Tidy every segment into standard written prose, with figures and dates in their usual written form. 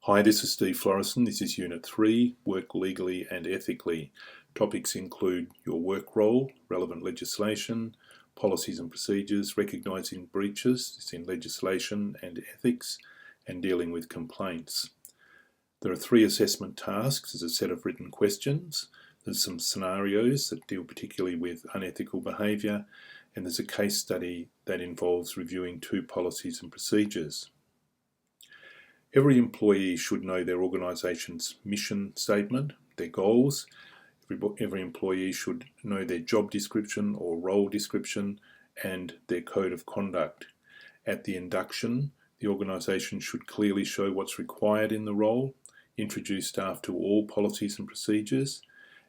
Hi, this is Steve Florison. This is Unit 3, Work Legally and Ethically. Topics include your work role, relevant legislation, policies and procedures, recognising breaches in legislation and ethics, and dealing with complaints. There are 3 assessment tasks. There's a set of written questions, there's some scenarios that deal particularly with unethical behaviour, and there's a case study that involves reviewing 2 policies and procedures. Every employee should know their organisation's mission statement, their goals. Every employee should know their job description or role description and their code of conduct. At the induction, the organisation should clearly show what's required in the role, introduce staff to all policies and procedures,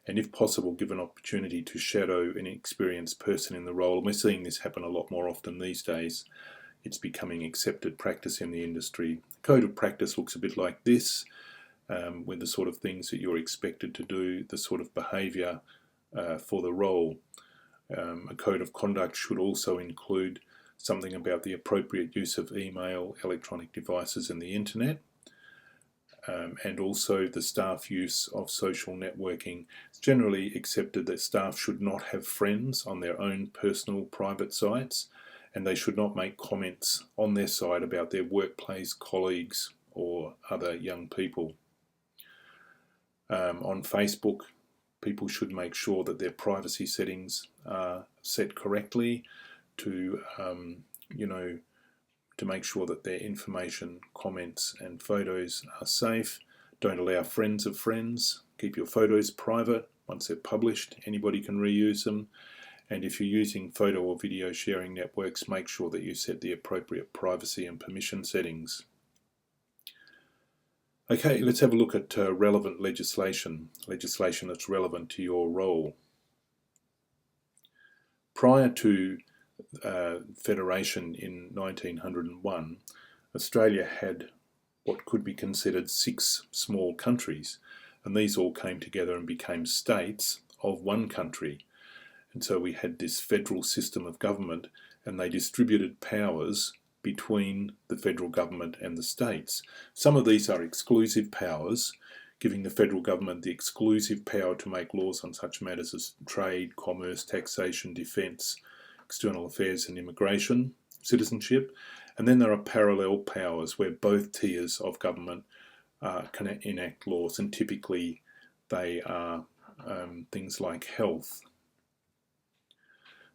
and if possible give an opportunity to shadow an experienced person in the role. And we're seeing this happen a lot more often these days. It's becoming accepted practice in the industry. Code of practice looks a bit like this, with the sort of things that you're expected to do, the sort of behaviour for the role. A code of conduct should also include something about the appropriate use of email, electronic devices and the internet, and also the staff use of social networking. It's generally accepted that staff should not have friends on their own personal private sites, and they should not make comments on their site about their workplace colleagues or other young people. On Facebook, people should make sure that their privacy settings are set correctly to make sure that their information, comments and photos are safe. Don't allow friends of friends. Keep your photos private. Once they're published, anybody can reuse them. And if you're using photo or video sharing networks, make sure that you set the appropriate privacy and permission settings. Okay, let's have a look at relevant legislation that's relevant to your role. Prior to Federation in 1901, Australia had what could be considered 6 small countries, and these all came together and became states of one country. And so we had this federal system of government, and they distributed powers between the federal government and the states. Some of these are exclusive powers, giving the federal government the exclusive power to make laws on such matters as trade, commerce, taxation, defence, external affairs and immigration, citizenship. And then there are parallel powers where both tiers of government can enact laws, and typically they are things like health.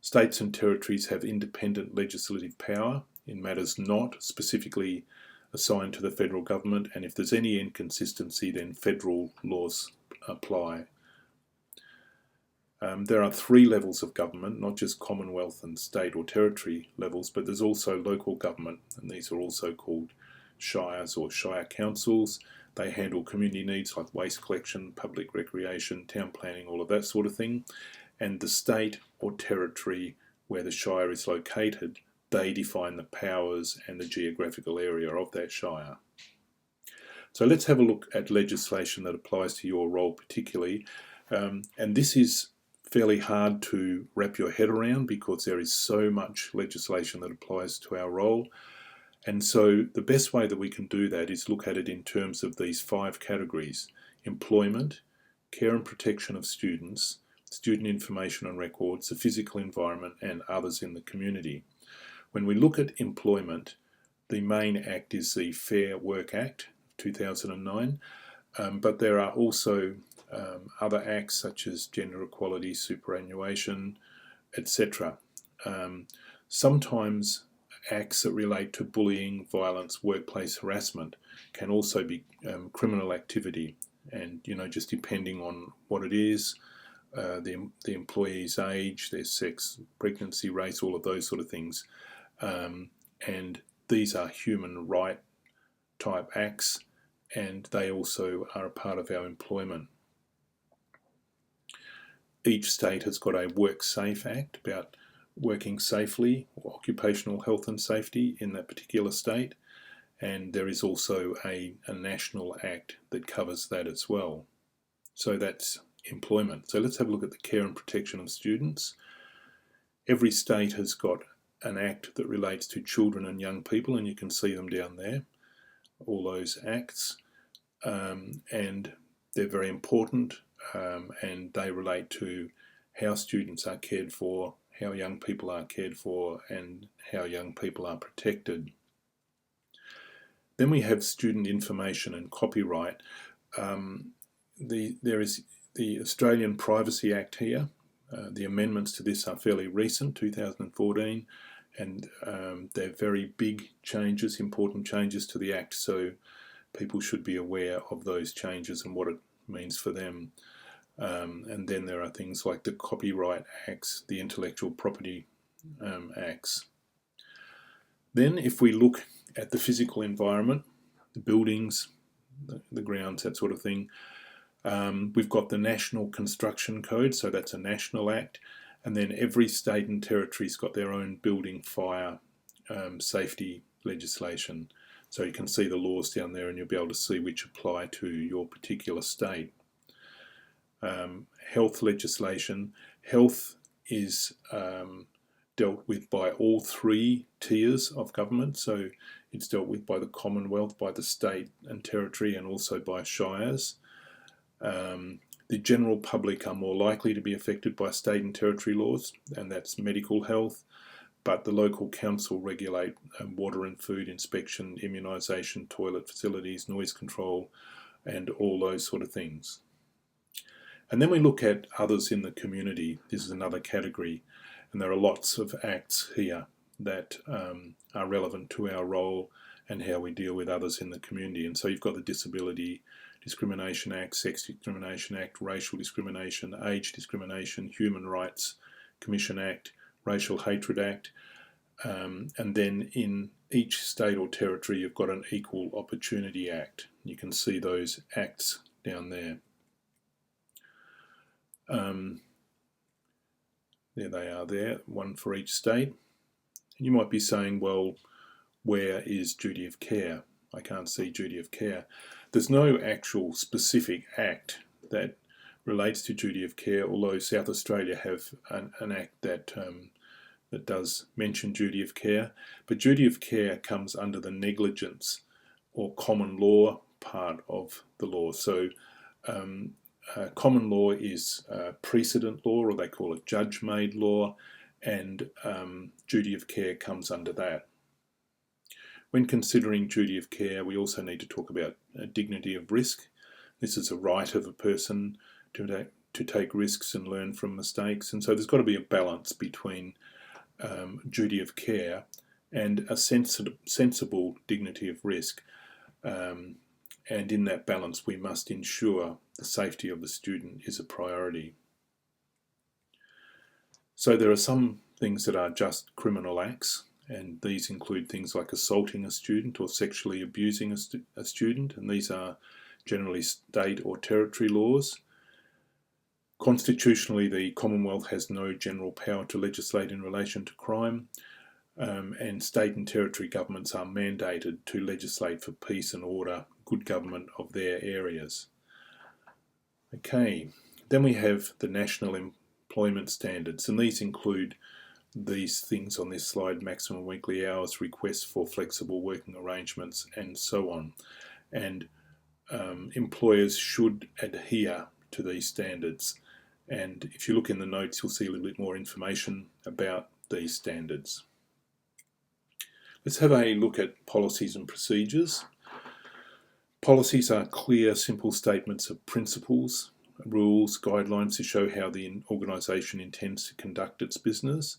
States and territories have independent legislative power in matters not specifically assigned to the federal government, and if there's any inconsistency, then federal laws apply. There are 3 levels of government, not just Commonwealth and state or territory levels, but there's also local government, and these are also called shires or shire councils. They handle community needs like waste collection, public recreation, town planning, all of that sort of thing. And the state or territory where the shire is located, they define the powers and the geographical area of that shire. So let's have a look at legislation that applies to your role particularly. And this is fairly hard to wrap your head around because there is so much legislation that applies to our role. And so the best way that we can do that is look at it in terms of these 5 categories: employment, care and protection of students, student information and records, the physical environment and others in the community. When we look at employment, the main act is the Fair Work Act 2009, but there are also other acts such as gender equality, superannuation, etc. Sometimes acts that relate to bullying, violence, workplace harassment can also be criminal activity, and just depending on what it is, the employee's age, their sex, pregnancy, race, all of those sort of things. And these are human right type acts, and they also are a part of our employment. Each state has got a Work Safe Act about working safely, or occupational health and safety in that particular state, and there is also a national act that covers that as well. So that's employment. So let's have a look at the care and protection of students. Every state has got an act that relates to children and young people, and you can see them down there, all those acts. and they're very important, and they relate to how students are cared for, how young people are cared for, and how young people are protected. Then we have student information and copyright. There is the Australian Privacy Act here. The amendments to this are fairly recent, 2014, and they're very big changes, important changes to the Act, so people should be aware of those changes and what it means for them. And then there are things like the Copyright Acts, the Intellectual Property Acts. Then if we look at the physical environment, the buildings, the grounds, that sort of thing, we've got the National Construction Code, so that's a national act, and then every state and territory's got their own building, fire, safety legislation. So you can see the laws down there and you'll be able to see which apply to your particular state. Health legislation. Health is dealt with by all three tiers of government. So it's dealt with by the Commonwealth, by the state and territory, and also by shires. The general public are more likely to be affected by state and territory laws, and that's medical health, but the local council regulate water and food inspection, immunisation, toilet facilities, noise control, and all those sort of things. And then we look at others in the community. This is another category, and there are lots of acts here that are relevant to our role and how we deal with others in the community. And so you've got the Disability Discrimination Act, Sex Discrimination Act, Racial Discrimination, Age Discrimination, Human Rights Commission Act, Racial Hatred Act, and then in each state or territory you've got an Equal Opportunity Act. You can see those acts down there. There they are there, one for each state. You might be saying, well, where is duty of care? I can't see duty of care. There's no actual specific act that relates to duty of care, although South Australia have an act that that does mention duty of care. But duty of care comes under the negligence or common law part of the law. So common law is precedent law, or they call it judge-made law, and duty of care comes under that. When considering duty of care, we also need to talk about dignity of risk. This is a right of a person to take risks and learn from mistakes, and so there's got to be a balance between duty of care and a sensible dignity of risk. And in that balance, we must ensure the safety of the student is a priority. So there are some things that are just criminal acts, and these include things like assaulting a student or sexually abusing a student, and these are generally state or territory laws. Constitutionally, the Commonwealth has no general power to legislate in relation to crime, and state and territory governments are mandated to legislate for peace and order, good government of their areas. Okay, then we have the national employment standards, and these include these things on this slide: maximum weekly hours, requests for flexible working arrangements, and so on. And employers should adhere to these standards. And if you look in the notes, you'll see a little bit more information about these standards. Let's have a look at policies and procedures. Policies are clear, simple statements of principles, rules, guidelines to show how the organisation intends to conduct its business.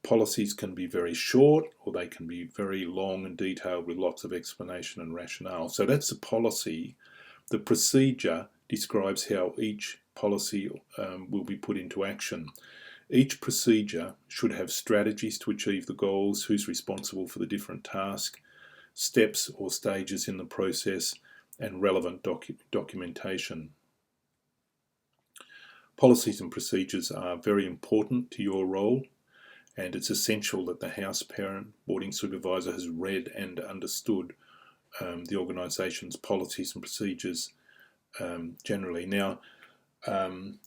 Policies can be very short, or they can be very long and detailed with lots of explanation and rationale. So that's the policy. The procedure describes how each policy will be put into action. Each procedure should have strategies to achieve the goals, who's responsible for the different tasks, steps or stages in the process, and relevant documentation. Policies and procedures are very important to your role, and it's essential that the house parent, boarding supervisor, has read and understood the organisation's policies and procedures generally. Now,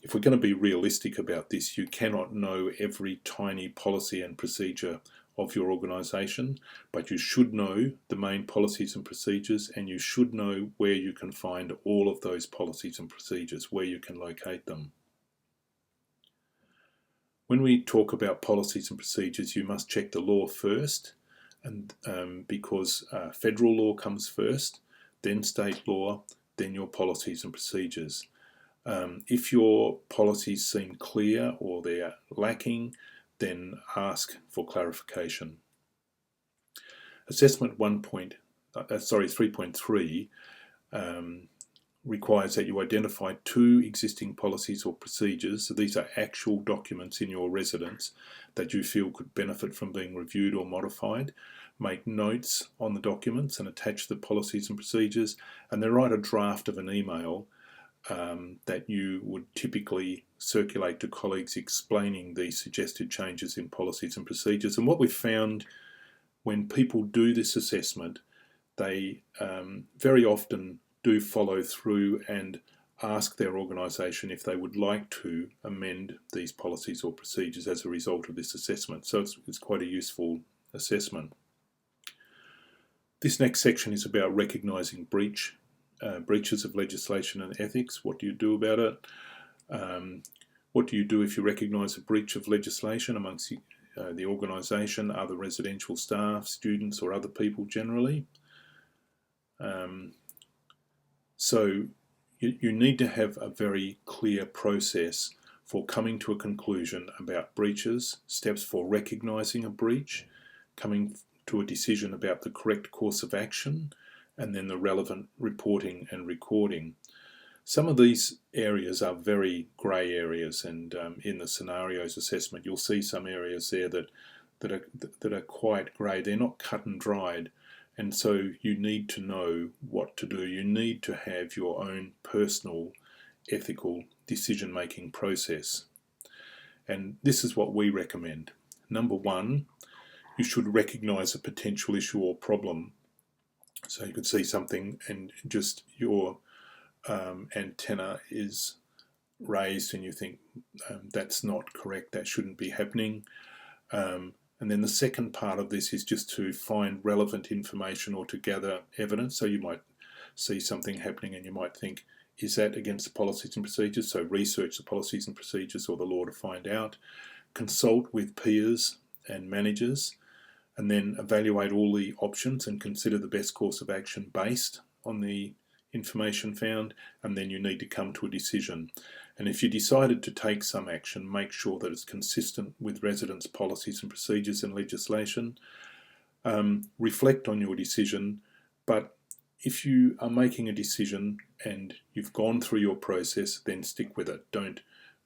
if we're going to be realistic about this, you cannot know every tiny policy and procedure of your organisation, but you should know the main policies and procedures, and you should know where you can find all of those policies and procedures, where you can locate them. When we talk about policies and procedures, you must check the law first, and because federal law comes first, then state law, then your policies and procedures. If your policies seem clear or they're lacking, then ask for clarification. Assessment 3.3 requires that you identify 2 existing policies or procedures. So these are actual documents in your residence that you feel could benefit from being reviewed or modified. Make notes on the documents and attach the policies and procedures, and then write a draft of an email that you would typically circulate to colleagues explaining the suggested changes in policies and procedures. And what we've found when people do this assessment, they very often do follow through and ask their organisation if they would like to amend these policies or procedures as a result of this assessment. So it's quite a useful assessment. This next section is about recognising breaches of legislation and ethics. What do you do about it? What do you do if you recognise a breach of legislation amongst the organisation, other residential staff, students or other people generally? So you need to have a very clear process for coming to a conclusion about breaches, steps for recognising a breach, coming to a decision about the correct course of action, and then the relevant reporting and recording. Some of these areas are very grey areas, and in the scenarios assessment you'll see some areas there that are quite grey. They're not cut and dried, and so you need to know what to do. You need to have your own personal ethical decision-making process, and this is what we recommend. Number 1, you should recognise a potential issue or problem. So you could see something and just your antenna is raised and you think that's not correct, that shouldn't be happening. And then the second part of this is just to find relevant information or to gather evidence. So you might see something happening and you might think, is that against the policies and procedures? So research the policies and procedures or the law to find out. Consult with peers and managers, and then evaluate all the options and consider the best course of action based on the information found, and then you need to come to a decision. And if you decided to take some action, make sure that it's consistent with residents' policies and procedures and legislation. Reflect on your decision, but if you are making a decision and you've gone through your process, then stick with it. Don't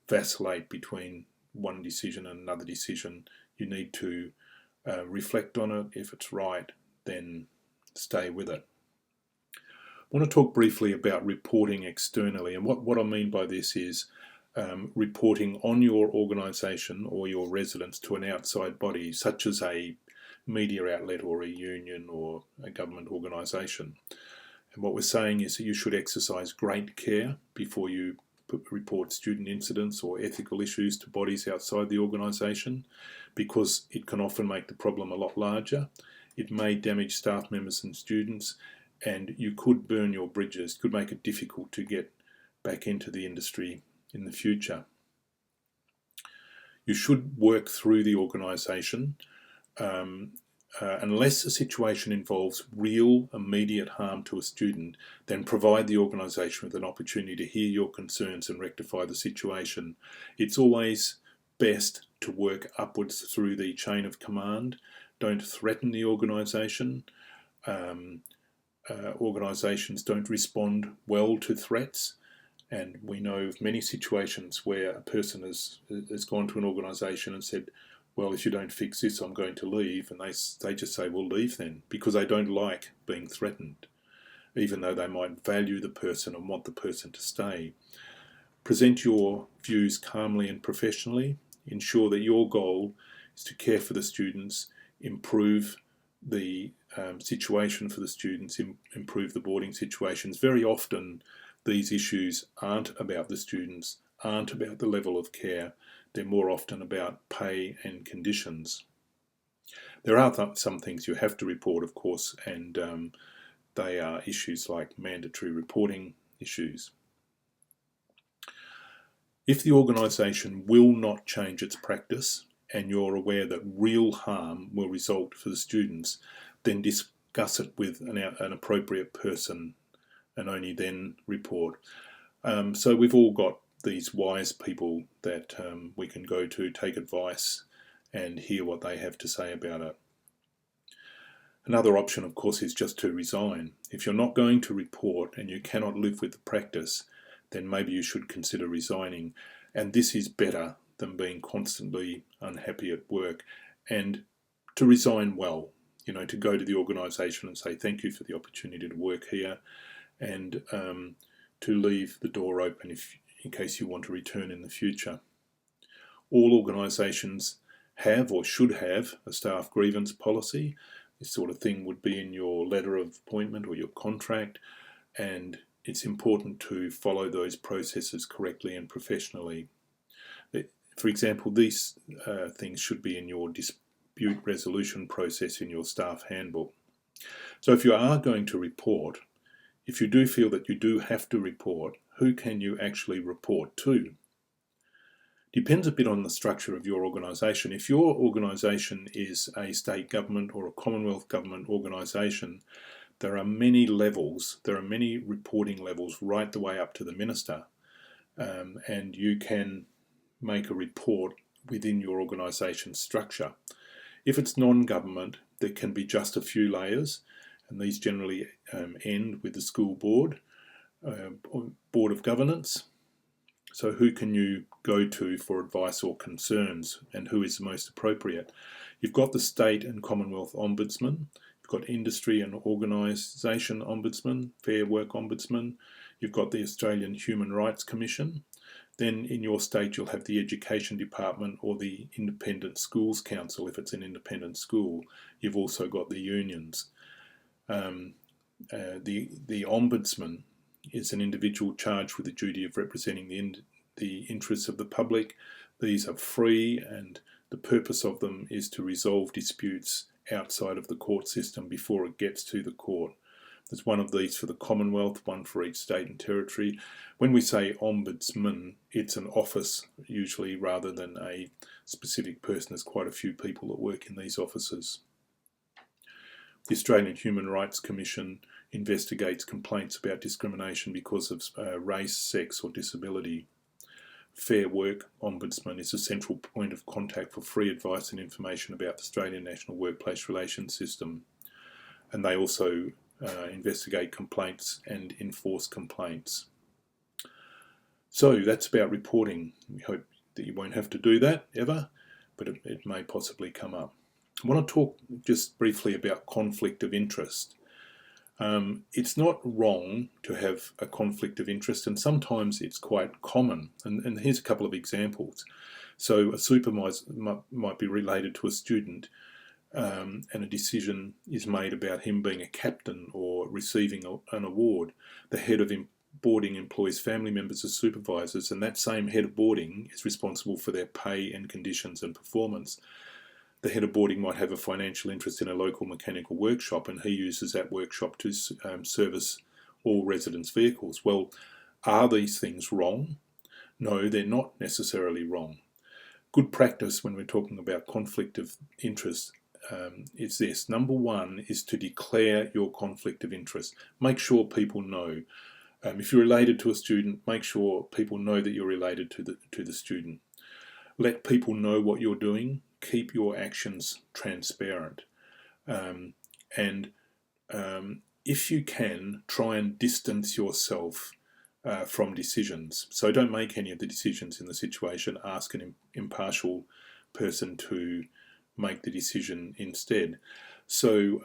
vacillate between one decision and another decision. You need to reflect on it. If it's right, then stay with it. I want to talk briefly about reporting externally, and what I mean by this is reporting on your organisation or your residence to an outside body, such as a media outlet or a union or a government organisation. And what we're saying is that you should exercise great care before you report student incidents or ethical issues to bodies outside the organisation, because it can often make the problem a lot larger. It may damage staff members and students, and you could burn your bridges, could make it difficult to get back into the industry in the future. You should work through the organisation unless a situation involves real immediate harm to a student, then provide the organisation with an opportunity to hear your concerns and rectify the situation. It's always best to work upwards through the chain of command. Don't threaten the organisation. Organisations don't respond well to threats, and we know of many situations where a person has gone to an organisation and said, well, if you don't fix this, I'm going to leave. And they just say, well, leave then, because they don't like being threatened, even though they might value the person and want the person to stay. Present your views calmly and professionally. Ensure that your goal is to care for the students, improve the situation for the students, improve the boarding situations. Very often, these issues aren't about the students, aren't about the level of care. They're more often about pay and conditions. There are some things you have to report, of course, and they are issues like mandatory reporting issues. If the organisation will not change its practice and you're aware that real harm will result for the students, then discuss it with an appropriate person and only then report. So we've all got these wise people that we can go to, take advice and hear what they have to say about it. Another option, of course, is just to resign. If you're not going to report and you cannot live with the practice, then maybe you should consider resigning. And this is better than being constantly unhappy at work. And to resign well, to go to the organisation and say thank you for the opportunity to work here, and to leave the door open in case you want to return in the future. All organisations have or should have a staff grievance policy. This sort of thing would be in your letter of appointment or your contract, and it's important to follow those processes correctly and professionally. For example, these things should be in your dispute resolution process in your staff handbook. So if you are going to report, if you do feel that you do have to report, who can you actually report to? Depends a bit on the structure of your organisation. If your organisation is a state government or a Commonwealth government organisation, there are many levels, there are many reporting levels right the way up to the minister, and you can make a report within your organisation's structure. If it's non-government, there can be just a few layers, and these generally end with the school board, board of governance. So who can you go to for advice or concerns, and who is the most appropriate? You've got the state and Commonwealth Ombudsman, you've got industry and organisation Ombudsman, Fair Work Ombudsman, you've got the Australian Human Rights Commission. Then in your state you'll have the Education Department or the Independent Schools Council if it's an independent school. You've also got the unions. The Ombudsman is an individual charged with the duty of representing the interests of the public. These are free, and the purpose of them is to resolve disputes outside of the court system before it gets to the court. There's one of these for the Commonwealth, one for each state and territory. When we say Ombudsman, it's an office usually rather than a specific person. There's quite a few people that work in these offices. The Australian Human Rights Commission investigates complaints about discrimination because of race, sex or disability. Fair Work Ombudsman is a central point of contact for free advice and information about the Australian National Workplace Relations System. And they also investigate complaints and enforce complaints. So that's about reporting. We hope that you won't have to do that ever, but it may possibly come up. I want to talk just briefly about conflict of interest. It's not wrong to have a conflict of interest, and sometimes it's quite common. And here's a couple of examples. So a supervisor might be related to a student, and a decision is made about him being a captain or receiving an award. The head of boarding employs family members as supervisors, and that same head of boarding is responsible for their pay and conditions and performance. The head of boarding might have a financial interest in a local mechanical workshop, and he uses that workshop to service all residents' vehicles. Well, are these things wrong? No, they're not necessarily wrong. Good practice when we're talking about conflict of interest is this. Number one is to declare your conflict of interest. Make sure people know. If you're related to a student, make sure people know that you're related to the student. Let people know what you're doing. Keep your actions transparent. And if you can, try and distance yourself from decisions. So don't make any of the decisions in the situation. Ask an impartial person to make the decision instead. So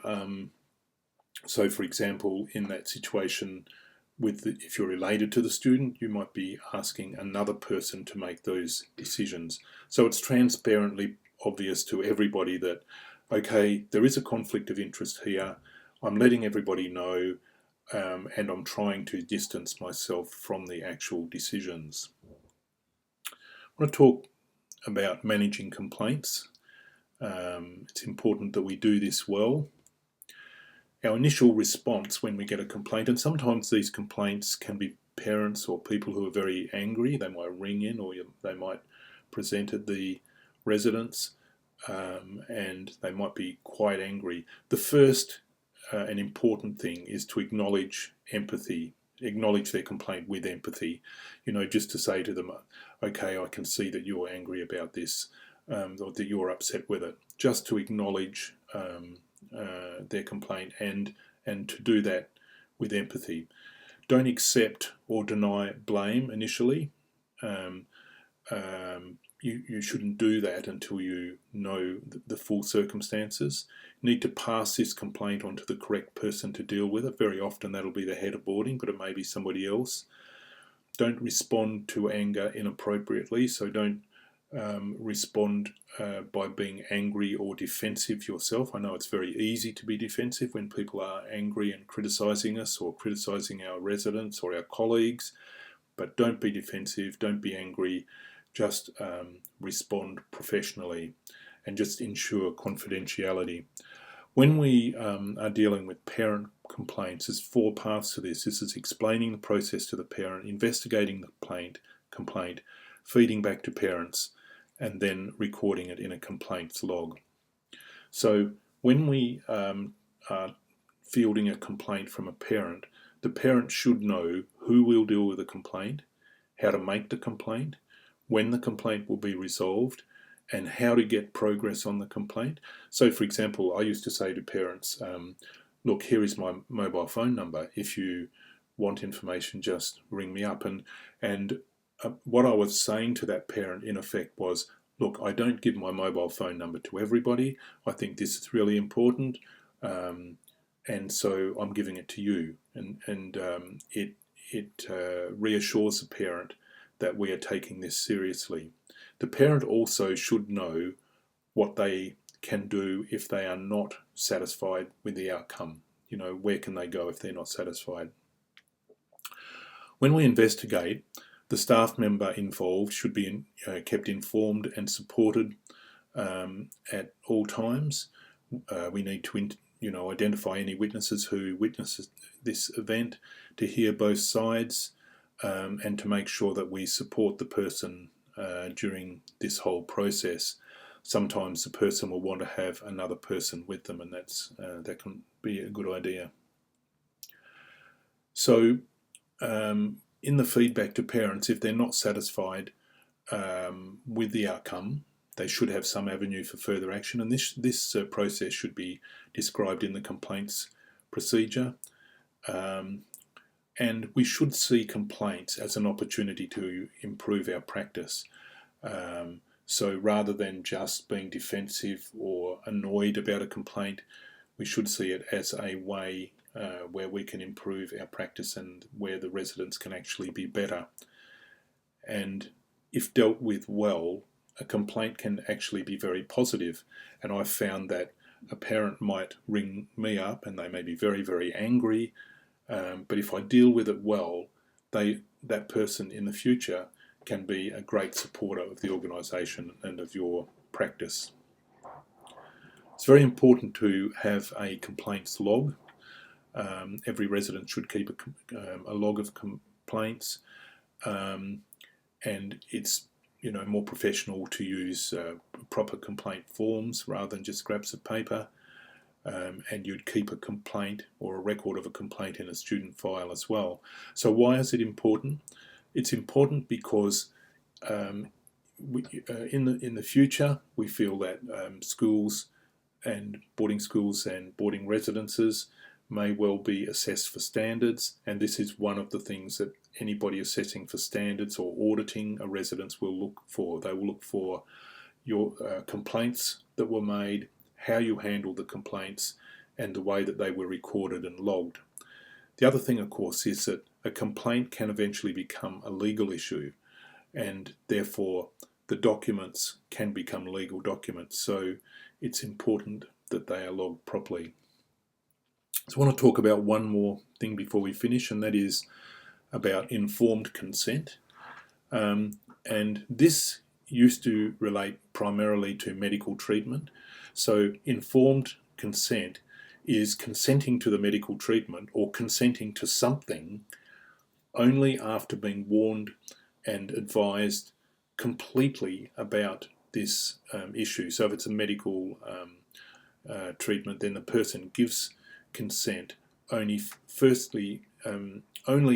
for example, in that situation, if you're related to the student, you might be asking another person to make those decisions. So it's transparently obvious to everybody that, okay, there is a conflict of interest here. I'm letting everybody know, and I'm trying to distance myself from the actual decisions. I want to talk about managing complaints. It's important that we do this well. Our initial response when we get a complaint, and sometimes these complaints can be parents or people who are very angry. They might ring in, or they might present at the residence, and they might be quite angry. The first and important thing is to acknowledge empathy, acknowledge their complaint with empathy. Just to say to them, okay, I can see that you're angry about this, or that you're upset with it. Just to acknowledge their complaint and to do that with empathy. Don't accept or deny blame initially. You shouldn't do that until you know the full circumstances. You need to pass this complaint on to the correct person to deal with it. Very often that'll be the head of boarding, but it may be somebody else. Don't respond to anger inappropriately, so don't respond by being angry or defensive yourself. I know it's very easy to be defensive when people are angry and criticising us or criticising our residents or our colleagues, but don't be defensive, don't be angry, just respond professionally and just ensure confidentiality. When we are dealing with parent complaints, there's 4 paths to this. This is explaining the process to the parent, investigating the complaint, feeding back to parents, and then recording it in a complaints log. So when we are fielding a complaint from a parent, the parent should know who will deal with the complaint, how to make the complaint, when the complaint will be resolved, and how to get progress on the complaint. So, for example, I used to say to parents, look, here is my mobile phone number. If you want information, just ring me up. And what I was saying to that parent, in effect, was, look, I don't give my mobile phone number to everybody. I think this is really important, and so I'm giving it to you. And it reassures the parent that we are taking this seriously. The parent also should know what they can do if they are not satisfied with the outcome. Where can they go if they're not satisfied? When we investigate, the staff member involved should be kept informed and supported at all times. We need to identify any witnesses who witnessed this event, to hear both sides, and to make sure that we support the person during this whole process. Sometimes the person will want to have another person with them, and that can be a good idea. So in the feedback to parents, if they're not satisfied with the outcome, they should have some avenue for further action, and this process should be described in the complaints procedure. And we should see complaints as an opportunity to improve our practice. So rather than just being defensive or annoyed about a complaint, we should see it as a way where we can improve our practice and where the residents can actually be better. And if dealt with well, a complaint can actually be very positive. And I've found that a parent might ring me up and they may be very, very angry, but if I deal with it well, that person in the future can be a great supporter of the organisation and of your practice. It's very important to have a complaints log. Every resident should keep a log of complaints, and it's more professional to use proper complaint forms rather than just scraps of paper. And you'd keep a complaint or a record of a complaint in a student file as well. So why is it important? It's important because in the future we feel that schools and boarding residences may well be assessed for standards, and this is one of the things that anybody assessing for standards or auditing a residence will look for. They will look for your complaints that were made, how you handled the complaints, and the way that they were recorded and logged. The other thing, of course, is that a complaint can eventually become a legal issue, and therefore the documents can become legal documents. So it's important that they are logged properly. So I want to talk about one more thing before we finish, and that is about informed consent. And this used to relate primarily to medical treatment, So informed consent is consenting to the medical treatment or consenting to something only after being warned and advised completely about this issue. So if it's a medical treatment, then the person gives consent only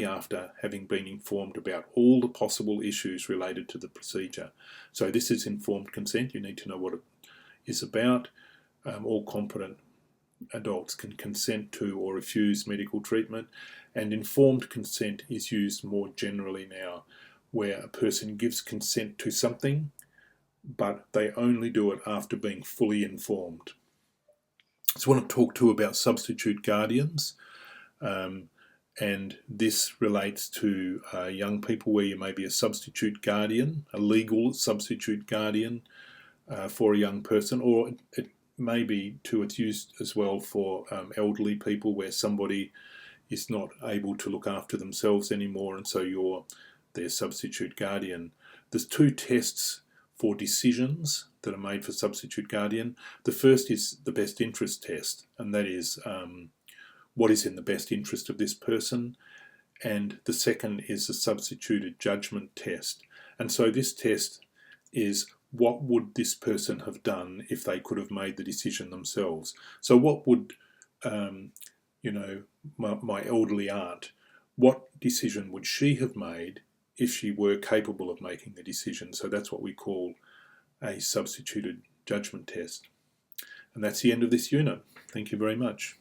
after having been informed about all the possible issues related to the procedure. So this is informed consent. You need to know what it is about. All competent adults can consent to or refuse medical treatment, and informed consent is used more generally now, where a person gives consent to something, but they only do it after being fully informed. So I want to talk too about substitute guardians, and this relates to young people where you may be a substitute guardian, a legal substitute guardian for a young person, or it maybe it's used as well for elderly people where somebody is not able to look after themselves anymore, and so you're their substitute guardian. There's two tests for decisions that are made for substitute guardian. The first is the best interest test, and that is what is in the best interest of this person. And the second is the substituted judgment test. And so this test is, what would this person have done if they could have made the decision themselves? So what would, my elderly aunt, what decision would she have made if she were capable of making the decision? So that's what we call a substituted judgment test. And that's the end of this unit. Thank you very much.